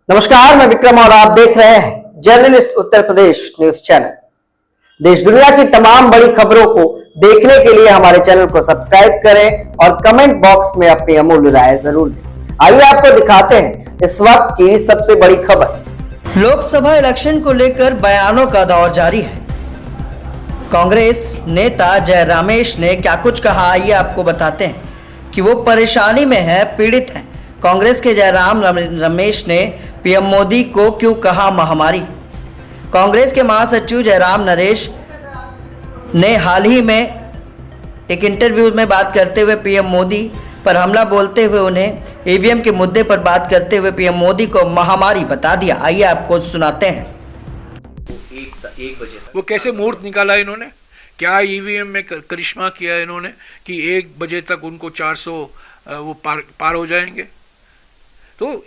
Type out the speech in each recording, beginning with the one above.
नमस्कार, मैं विक्रम और आप देख रहे हैं journalist Uttar Pradesh news channel. देश दुनिया की तमाम बड़ी खबरों को देखने के लिए हमारे चैनल को सब्सक्राइब करें और कमेंट बॉक्स में अपनी अमूल्य राय जरूर दें। आइए आपको दिखाते हैं इस वक्त की सबसे बड़ी खबर। लोकसभा इलेक्शन को लेकर बयानों का दौर जारी है। कांग्रेस नेता जयरामेश ने क्या कुछ कहा, आइए आपको बताते हैं कि वो परेशानी में है, पीड़ित हैं। कांग्रेस के जयराम रमेश ने पीएम मोदी को क्यों कहा महामारी। कांग्रेस के महासचिव जयराम नरेश ने हाल ही में एक इंटरव्यू में बात करते हुए पीएम मोदी पर हमला बोलते हुए उन्हें ईवीएम के मुद्दे पर बात करते हुए पीएम मोदी को महामारी बता दिया। आइए आपको सुनाते हैं। एक बजे वो कैसे मुहूर्त निकाला इन्होंने, क्या ईवीएम में करिश्मा किया इन्होंने कि 1 बजे तक उनको 400 वो पार हो जाएंगे। तो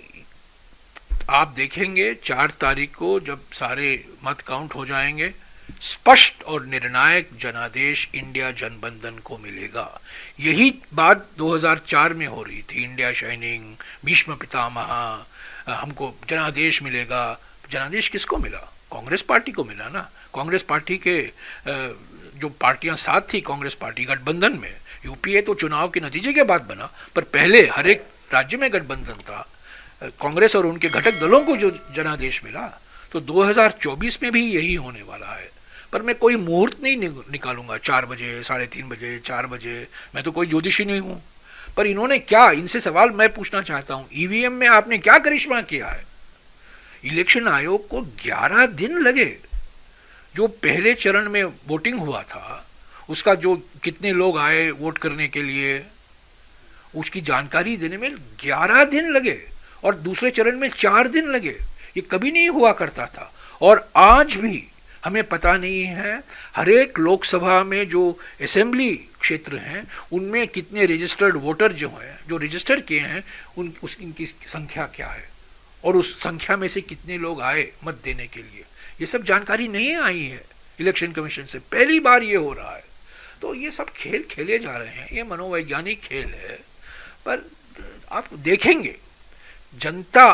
आप देखेंगे 4 तारीख को जब सारे मत काउंट हो जाएंगे, स्पष्ट और निर्णायक जनादेश इंडिया जनबंधन को मिलेगा। यही बात 2004 में हो रही थी, इंडिया शाइनिंग, भीष्म पितामह, हमको जनादेश मिलेगा। जनादेश किसको मिला? कांग्रेस पार्टी को मिला ना। कांग्रेस पार्टी के जो पार्टियां साथ थी कांग्रेस पार्टी गठबंधन में, यूपीए तो चुनाव के नतीजे के बाद बना, पर पहले हर एक राज्य में गठबंधन था। कांग्रेस और उनके घटक दलों को जो जनादेश मिला, तो 2024 में भी यही होने वाला है। पर मैं कोई मुहूर्त नहीं निकालूंगा 4 बजे, 3:30 बजे, 4 बजे। मैं तो कोई ज्योतिषी नहीं हूं। पर इन्होंने क्या, इनसे सवाल मैं पूछना चाहता हूं, ईवीएम में आपने क्या करिश्मा किया है? इलेक्शन आयोग को 11 दिन लगे। जो पहले चरण में वोटिंग हुआ था, उसका जो कितने लोग आए वोट करने के लिए, उसकी जानकारी देने में 11 दिन लगे, और दूसरे चरण में 4 दिन लगे। ये कभी नहीं हुआ करता था। और आज भी हमें पता नहीं है हर एक लोकसभा में जो असेंबली क्षेत्र हैं उनमें कितने रजिस्टर्ड वोटर जो हैं, जो रजिस्टर किए हैं, उनकी संख्या क्या है, और उस संख्या में से कितने लोग आए मत देने के लिए। ये सब जानकारी नहीं आई है इलेक्शन कमीशन से, पहली बार ये हो रहा है। तो ये सब खेल खेले जा रहे हैं, ये मनोवैज्ञानिक खेल है। पर आप देखेंगे जनता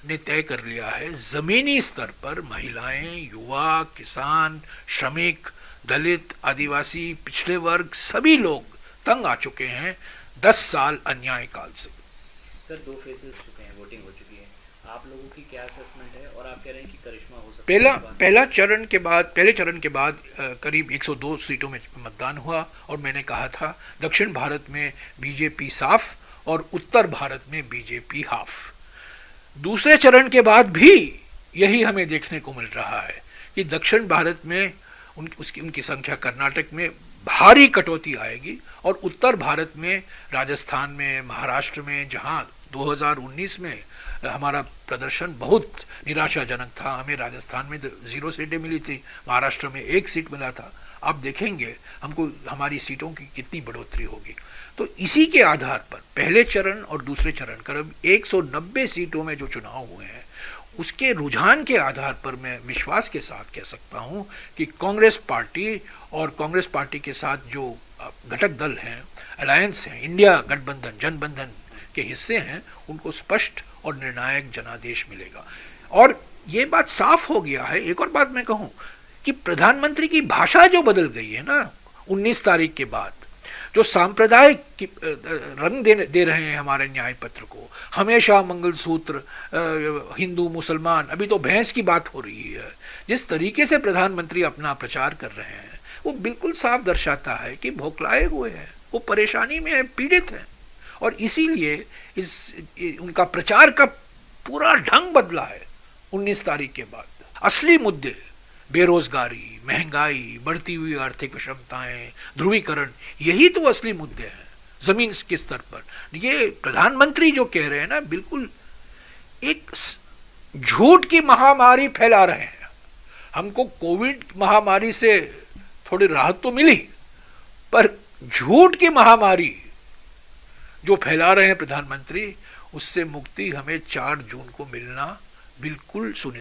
ने तय कर लिया है, जमीनी स्तर पर महिलाएं, युवा, किसान, श्रमिक, दलित, आदिवासी, पिछड़े वर्ग, सभी लोग तंग आ चुके हैं 10 साल अन्याय काल से। सर 2 फेजेस चुके हैं, वोटिंग हो चुकी है, आप लोगों की क्या असेसमेंट है? और आप कह रहे हैं कि करिश्मा हो सकता है। पहले चरण के बाद करीब 102 सीटों में मतदान हुआ, और मैंने कहा था दक्षिण भारत में बीजेपी साफ और उत्तर भारत में बीजेपी हाफ। दूसरे चरण के बाद भी यही हमें देखने को मिल रहा है कि दक्षिण भारत में उनकी संख्या कर्नाटक में भारी कटौती आएगी, और उत्तर भारत में राजस्थान में, महाराष्ट्र में, जहां 2019 में हमारा प्रदर्शन बहुत निराशाजनक था, हमें राजस्थान में 0 सीटें मिली थी, महाराष्ट्र में 1 सीट मिला था। आप देखेंगे हमको हमारी सीटों की कितनी बढ़ोतरी होगी। तो इसी के आधार पर पहले चरण और दूसरे चरण करीब 190 सीटों में जो चुनाव हुए हैं, उसके रुझान के आधार पर मैं विश्वास के साथ कह सकता हूं कि कांग्रेस पार्टी और कांग्रेस पार्टी के साथ जो घटक दल हैं, अलायंस हैं, इंडिया गठबंधन, जनबंधन के हिस्से हैं, उनको स्पष्ट और निर्णायक जनादेश मिलेगा। और ये बात साफ हो गया है। एक और बात मैं कहूं कि प्रधानमंत्री की भाषा जो बदल गई है ना 19 तारीख के बाद, जो सांप्रदायिक रंग दे रहे हैं हमारे न्याय पत्र को, हमेशा मंगलसूत्र, हिंदू मुसलमान, अभी तो भैंस की बात हो रही है, जिस तरीके से प्रधानमंत्री अपना प्रचार कर रहे हैं, वो बिल्कुल साफ दर्शाता है कि बौखलाए हुए हैं, वो परेशानी में है, पीड़ित हैं। और इसीलिए उनका प्रचार का पूरा ढंग बदला है 19 तारीख के बाद। असली मुद्दे बेरोजगारी, महंगाई, बढ़ती हुई आर्थिक विषमताएं, ध्रुवीकरण, यही तो असली मुद्दे हैं जमीन के स्तर पर। ये प्रधानमंत्री जो कह रहे हैं ना, बिल्कुल एक झूठ की महामारी फैला रहे हैं। हमको कोविड महामारी से थोड़ी राहत तो मिली, पर झूठ की महामारी जो फैला रहे हैं प्रधानमंत्री, उससे मुक्ति हमें 4 जून को मिलना बिल्कुल सुनिश्चित।